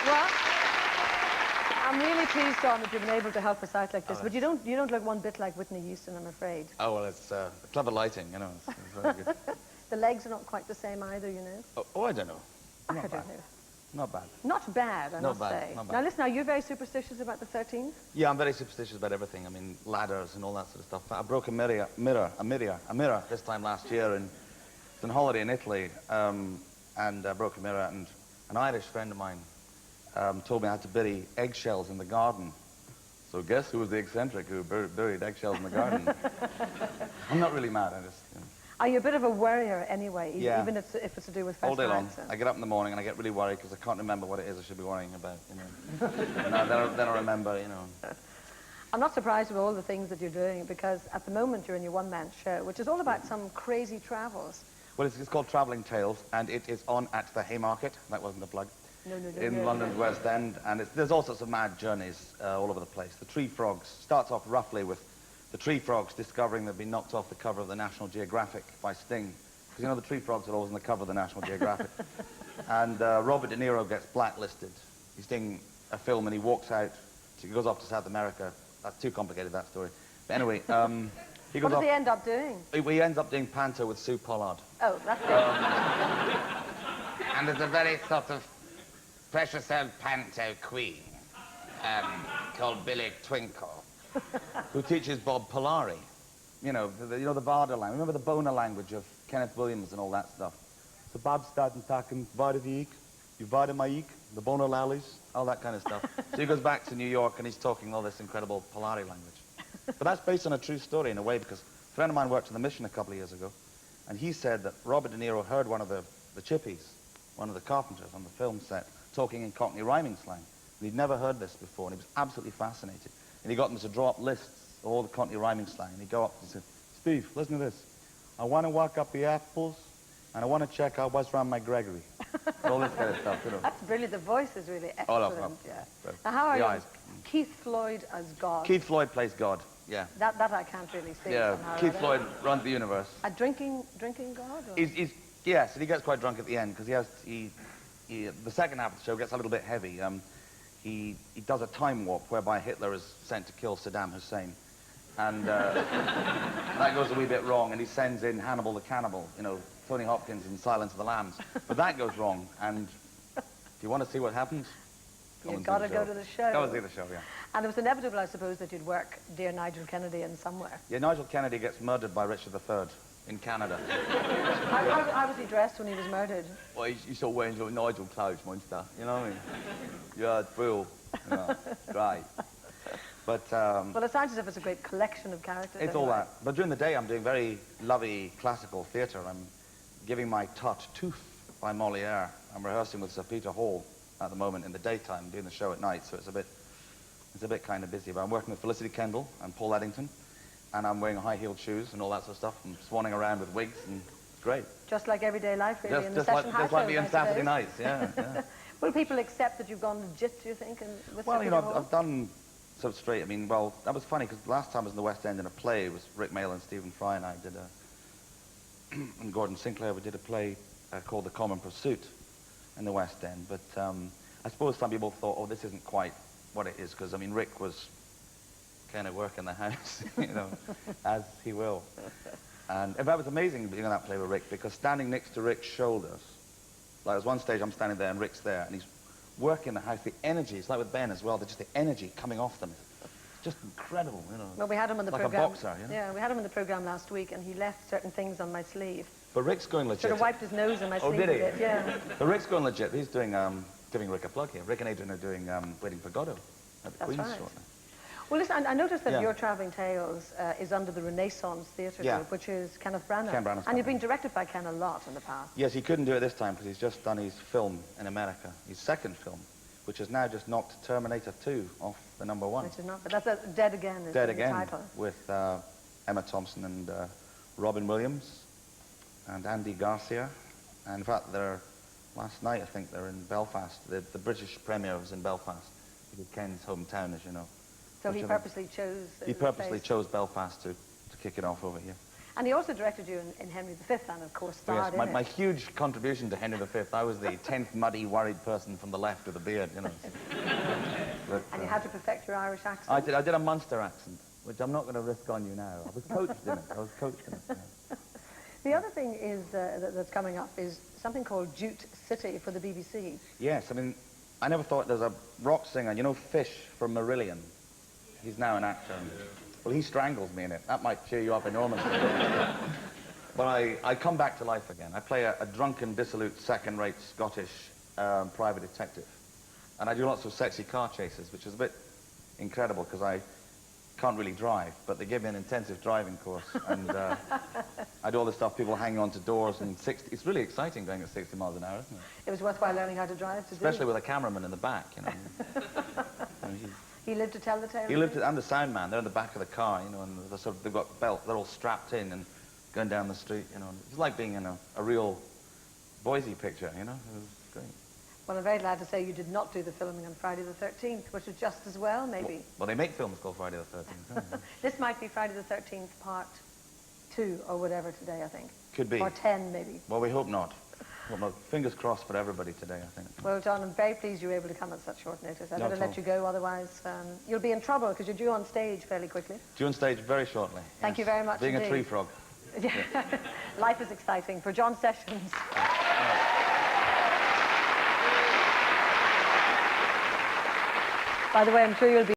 Well, I'm really pleased, John, that you've been able to help us out like this. But you don't look one bit like Whitney Houston, I'm afraid. Oh, well, it's clever lighting, you know. It's very good. The legs are not quite the same either, you know. Oh, I don't know. I don't know. Not bad. Not bad, I must say. Not bad. Now, listen, are you very superstitious about the 13th? Yeah, I'm very superstitious about everything. I mean, ladders and all that sort of stuff. I broke a mirror this time last year in on holiday in Italy, and broke a mirror, and an Irish friend of mine told me I had to bury eggshells in the garden. So guess who was the eccentric who buried eggshells in the garden? I'm not really mad, I just... You know. Are you a bit of a worrier anyway, yeah. even if it's to do with festive all day long. accent? I get up in the morning and I get really worried because I can't remember what it is I should be worrying about, you know. And then I remember, you know. I'm not surprised with all the things that you're doing, because at the moment you're in your one-man show, which is all about some crazy travels. Well, it's called Travelling Tales, and it is on at the Haymarket. That wasn't a plug. In London's West End, and there's all sorts of mad journeys all over the place. The Tree Frogs starts off roughly with the Tree Frogs discovering they've been knocked off the cover of the National Geographic by Sting. Because, you know, the Tree Frogs are always on the cover of the National Geographic. And Robert De Niro gets blacklisted. He's doing a film and he walks out, he goes off to South America. That's too complicated, that story. But anyway, he goes What does he end up doing? He ends up doing Panto with Sue Pollard. Oh, that's good. And there's a very sort of precious old panto queen called Billy Twinkle. Who teaches Bob Polari. You know, the Varda language. Remember the Bona language of Kenneth Williams and all that stuff. So Bob started talking Varda Viik, you Varda Maik, the Bona Lallies, all that kind of stuff. So he goes back to New York and he's talking all this incredible Polari language. But that's based on a true story in a way, because a friend of mine worked in the Mission a couple of years ago, and he said that Robert De Niro heard one of the chippies, one of the carpenters on the film set, talking in Cockney rhyming slang. And he'd never heard this before, and he was absolutely fascinated. And he got them to draw up lists of all the Cockney rhyming slang, and he'd go up and say, Steve, listen to this. I want to walk up the apples, and I want to check out what's around my Gregory. All this kind of stuff, you know. That's brilliant. The voice is really excellent. All of them. Yeah. So, now, how are you? eyes. Keith Floyd as God. Keith Floyd plays God, yeah. That I can't really see. Yeah, somehow, Keith Floyd runs the universe. A drinking God? Or? Yes, and he gets quite drunk at the end, because the second half of the show gets a little bit heavy. He does a time warp whereby Hitler is sent to kill Saddam Hussein. And that goes a wee bit wrong, and he sends in Hannibal the Cannibal, you know, Tony Hopkins in Silence of the Lambs. But that goes wrong, and if you want to see what happens, you've got to go to the show. Go and see the show, yeah. And it was inevitable, I suppose, that you'd work dear Nigel Kennedy in somewhere. Yeah, Nigel Kennedy gets murdered by Richard III in Canada. How was he dressed when he was murdered? Well, he's still wearing Nigel clothes, monster. You know what I mean? Yeah, it's real. You know, great. But, well, it sounds as if it's a great collection of characters. It's all that. But during the day, I'm doing very lovely classical theatre. I'm giving my Tartuffe by Molière. I'm rehearsing with Sir Peter Hall at the moment in the daytime, doing the show at night, so it's a bit kind of busy. But I'm working with Felicity Kendall and Paul Eddington, and I'm wearing high-heeled shoes and all that sort of stuff, and swanning around with wigs, and it's great. Just like everyday life, really, in the session house just like me on Saturday nights, yeah, yeah. Will people accept that you've gone legit, do you think? Well, you know, I've done sort of straight. I mean, well, that was funny, because last time I was in the West End in a play, it was Rick Mayall and Stephen Fry and I did and Gordon Sinclair, we did a play called The Common Pursuit in the West End. But I suppose some people thought, oh, this isn't quite what it is, because, I mean, Rick was kind of working the house, you know, as he will. And in fact, it was amazing being on that play with Rick, because standing next to Rick's shoulders, like there's one stage I'm standing there and Rick's there, and he's working the house, the energy, it's like with Ben as well, just the energy coming off them. Just incredible, you know. Well, we had him on the program. Like a boxer, you know? Yeah, we had him on the program last week, and he left certain things on my sleeve. But Rick's going legit. Sort of wiped his nose on my sleeve. Oh, did he? A bit, yeah. But Rick's going legit. He's doing, giving Rick a plug here. Rick and Adrian are doing Waiting for Godot at the Queen's shortly. Well, listen, I noticed that your Travelling Tales is under the Renaissance Theatre Group, which is Kenneth Branagh. Ken Branagh's and you've been directed by Ken a lot in the past. Yes, he couldn't do it this time because he's just done his film in America, his second film, which has now just knocked Terminator 2 off the #1. Which is not, but that's Dead Again is Dead the Again, title. with Emma Thompson and Robin Williams and Andy Garcia. And in fact, last night I think they're in Belfast. The British premiere was in Belfast, which is Ken's hometown, as you know. So he purposely chose... He purposely chose Belfast to kick it off over here. And he also directed you in Henry V and, of course, starred Yes, in my it. huge contribution to Henry V, I was the 10th muddy, worried person from the left with a beard, you know. But, And you had to perfect your Irish accent. I did a Munster accent, which I'm not going to risk on you now. I was coached in it. Yeah. The other thing is that's coming up is something called Jute City for the BBC. Yes, I mean, I never thought there's a rock singer, you know Fish from Marillion? He's now an actor. Well, he strangles me in it. That might cheer you up enormously. But I come back to life again. I play a drunken, dissolute, second-rate Scottish private detective. And I do lots of sexy car chases, which is a bit incredible because I can't really drive, but they give me an intensive driving course. And I do all this stuff, people hanging onto doors and 60. It's really exciting going at 60 miles an hour, isn't it? It was worthwhile learning how to drive to Especially do. with a cameraman in the back, you know. He lived to tell the tale. He lived, and the sound man, they're in the back of the car, you know, and they're sort of, they've got belts, they're all strapped in and going down the street, you know. It's like being in a real Boise picture, you know. It was great. Well, I'm very glad to say you did not do the filming on Friday the 13th, which was just as well, maybe. Well, they make films called Friday the 13th, don't they? This might be Friday the 13th part 2 or whatever today, I think. Could be. Or 10, maybe. Well, we hope not. Well, fingers crossed for everybody today, I think. Well, John, I'm very pleased you were able to come at such short notice. I Not better at let all. you go, otherwise you'll be in trouble because you're due on stage fairly quickly. Due on stage very shortly. Thank you very much Being indeed. a tree frog. Yeah. Life is exciting. For John Sessions. By the way, I'm sure you'll be